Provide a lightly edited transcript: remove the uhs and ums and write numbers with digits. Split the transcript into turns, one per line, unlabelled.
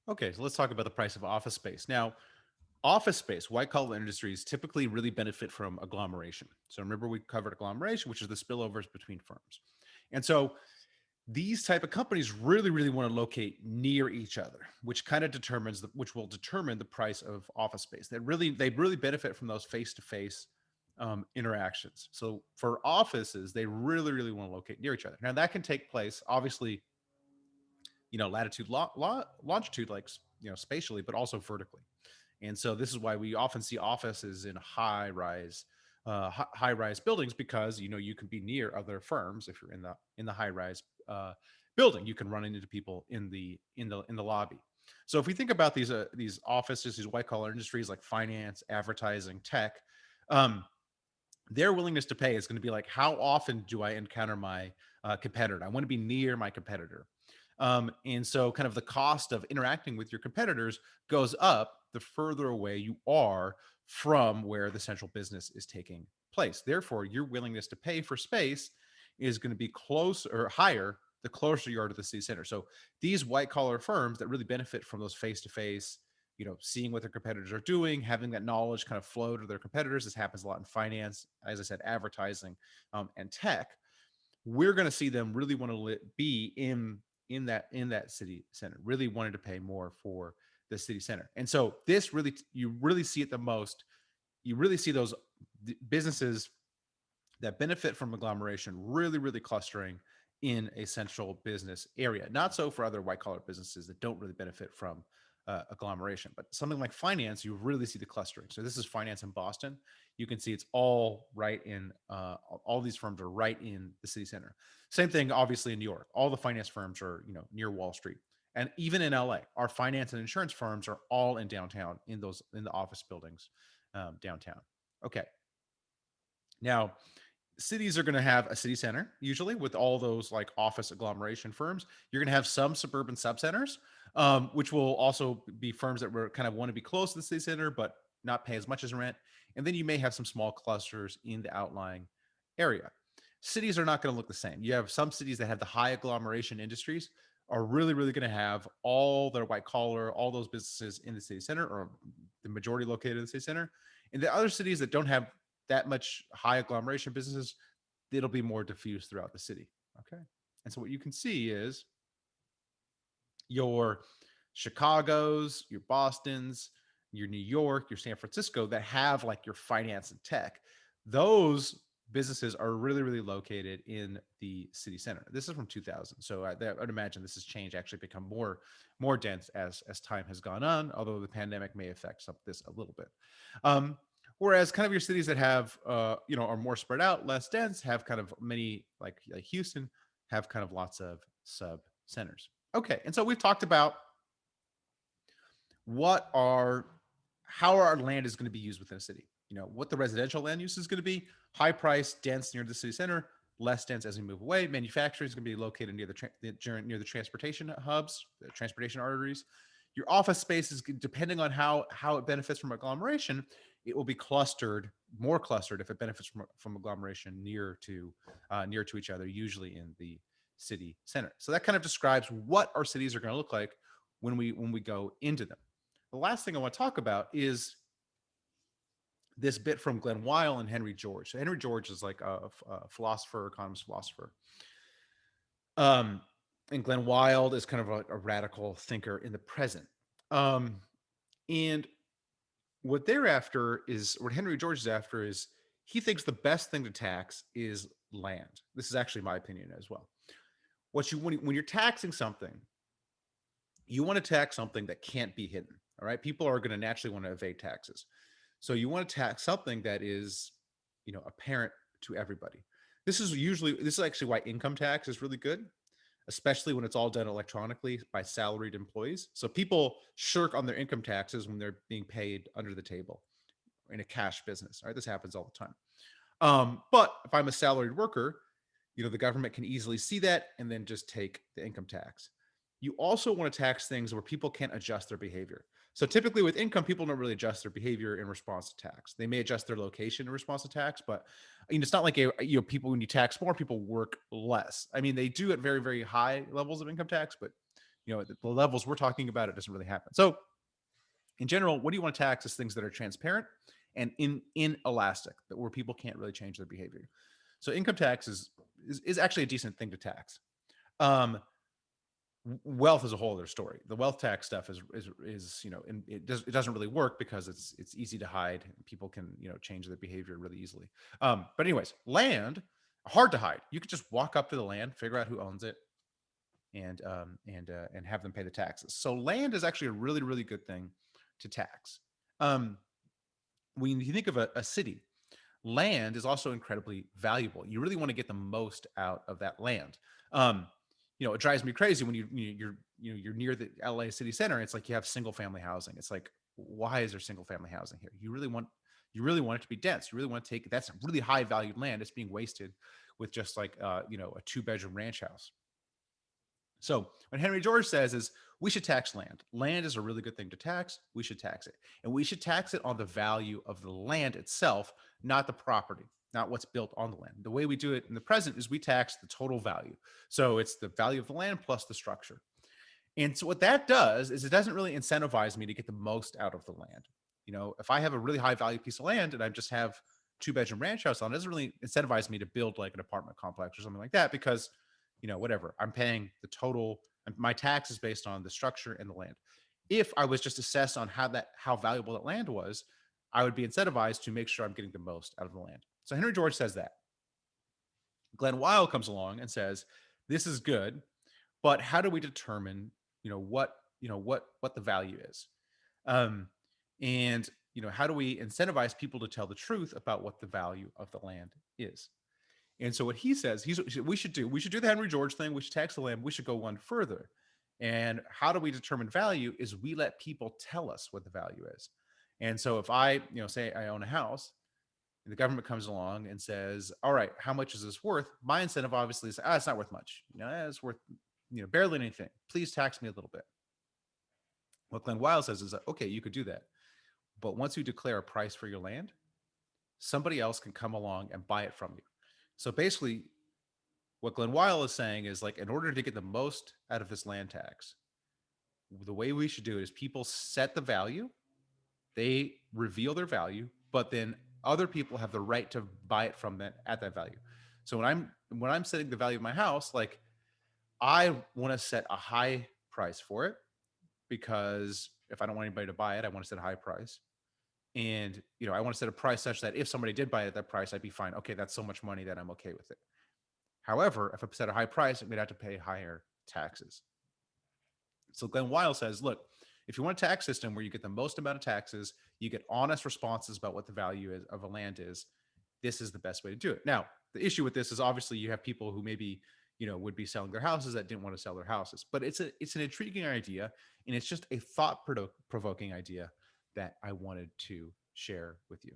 Okay, so let's talk about the price of office space. Now, office space, white collar industries typically really benefit from agglomeration. So remember we covered agglomeration, which is the spillovers between firms. And so these type of companies really want to locate near each other, which kind of determines which will determine the price of office space. They really benefit from those face-to-face interactions. So for offices, they really want to locate near each other. Now that can take place obviously, latitude, longitude, like spatially, but also vertically. And so this is why we often see offices in high rise buildings, because you can be near other firms. If you're in the high rise building, you can run into people in the lobby. So if we think about these offices, these white collar industries like finance, advertising, tech, um, their willingness to pay is going to be like, how often do I encounter my competitor? I want to be near my competitor. And so, kind of the cost of interacting with your competitors goes up the further away you are from where the central business is taking place. Therefore, your willingness to pay for space is going to be close or higher the closer you are to the city center. So, these white collar firms that really benefit from those face to face, seeing what their competitors are doing, having that knowledge kind of flow to their competitors. This happens a lot in finance, as I said, advertising, and tech. We're going to see them really want to be in that city center, really wanted to pay more for the city center. And so this really, you really see it the most. You really see those businesses that benefit from agglomeration really clustering in a central business area. Not so for other white collar businesses that don't really benefit from agglomeration, but something like finance, you really see the clustering. So this is finance in Boston. You can see it's all right in all these firms are right in the city center. Same thing, obviously, in New York. All the finance firms are near Wall Street, and even in LA, our finance and insurance firms are all in downtown in the office buildings downtown. Okay, now cities are going to have a city center usually with all those like office agglomeration firms. You're going to have some suburban subcenters, which will also be firms that were kind of want to be close to the city center but not pay as much as rent. And then you may have some small clusters in the outlying area. Cities are not going to look the same. You have some cities that have the high agglomeration industries are really going to have all their white collar, all those businesses in the city center, or the majority located in the city center. And the other cities that don't have that much high agglomeration businesses, it'll be more diffused throughout the city. Okay. And so what you can see is your Chicago's, your Boston's, your New York, your San Francisco that have like your finance and tech. Those businesses are really located in the city center. This is from 2000, so I'd imagine this has changed, actually become more dense as time has gone on. Although the pandemic may affect this a little bit. Whereas kind of your cities that have are more spread out, less dense, have kind of many like Houston, have kind of lots of sub centers. Okay, and so we've talked about what are how our land is going to be used within a city. What the residential land use is going to be: high price, dense near the city center, less dense as we move away. Manufacturing is going to be located near near the transportation hubs, the transportation arteries. Your office space is, depending on how it benefits from agglomeration, it will be more clustered if it benefits from agglomeration near to each other, usually in the city center. So that kind of describes what our cities are going to look like when we go into them. The last thing I want to talk about is this bit from Glenn Weil and Henry George. So Henry George is like a philosopher, economist philosopher. Um, and Glenn Weil is kind of a radical thinker in the present. And what Henry George is after is, he thinks the best thing to tax is land. This is actually my opinion as well. When you're taxing something, you want to tax something that can't be hidden. All right. People are going to naturally want to evade taxes. So you want to tax something that is, apparent to everybody. This is actually why income tax is really good, especially when it's all done electronically by salaried employees. So people shirk on their income taxes when they're being paid under the table in a cash business. All right. This happens all the time. But if I'm a salaried worker, the government can easily see that and then just take the income tax. You also want to tax things where people can't adjust their behavior. So typically with income, people don't really adjust their behavior in response to tax. They may adjust their location in response to tax, but it's not like people, when you tax more, people work less. I mean, they do at very high levels of income tax, but the levels we're talking about, it doesn't really happen. So in general, what do you want to tax is things that are transparent and inelastic, that where people can't really change their behavior. So income tax is actually a decent thing to tax. Um, Wealth is a whole other story. The wealth tax stuff is it doesn't really work because it's easy to hide. People can change their behavior really easily. But anyways, land, hard to hide. You could just walk up to the land, figure out who owns it, and have them pay the taxes. So land is actually a really really good thing to tax. Um, when you think of a city, land is also incredibly valuable. You really want to get the most out of that land. Um, it drives me crazy when you're near the LA city center. It's like you have single family housing. It's like, why is there single family housing here? You really want it to be dense. You really want to take that's really high valued land. It's being wasted with just like a 2-bedroom ranch house. So what Henry George says is we should tax land. Land is a really good thing to tax. We should tax it. And we should tax it on the value of the land itself, not the property, not what's built on the land. The way we do it in the present is we tax the total value. So it's the value of the land plus the structure. And so what that does is it doesn't really incentivize me to get the most out of the land. If I have a really high value piece of land and I just have 2-bedroom ranch house on it, doesn't really incentivize me to build like an apartment complex or something like that because, whatever, I'm paying the total, my tax is based on the structure and the land. If I was just assessed on how valuable that land was, I would be incentivized to make sure I'm getting the most out of the land. So Henry George says that. Glenn Weil comes along and says, this is good, but how do we determine, what the value is? Um, and how do we incentivize people to tell the truth about what the value of the land is? And so what he says, we should do the Henry George thing. We should tax the land. We should go one further. And how do we determine value? Is we let people tell us what the value is. And so if I, say I own a house, and the government comes along and says, "All right, how much is this worth?" My incentive obviously is, it's not worth much. It's worth, barely anything. Please tax me a little bit. What Glenn Weil says is that, okay, you could do that, but once you declare a price for your land, somebody else can come along and buy it from you. So basically, what Glenn Weil is saying is like, in order to get the most out of this land tax, the way we should do it is people set the value, they reveal their value, but then other people have the right to buy it from them at that value. So when I'm setting the value of my house, like I want to set a high price for it because if I don't want anybody to buy it, I want to set a high price. And I want to set a price such that if somebody did buy it at that price, I'd be fine. Okay, that's so much money that I'm okay with it. However, if I set a high price, I'm going to have to pay higher taxes. So Glenn Weil says, look, if you want a tax system where you get the most amount of taxes, you get honest responses about what the value is of a land is, this is the best way to do it. Now, the issue with this is obviously you have people who maybe, would be selling their houses that didn't want to sell their houses. But it's an intriguing idea, and it's just a thought provoking idea that I wanted to share with you.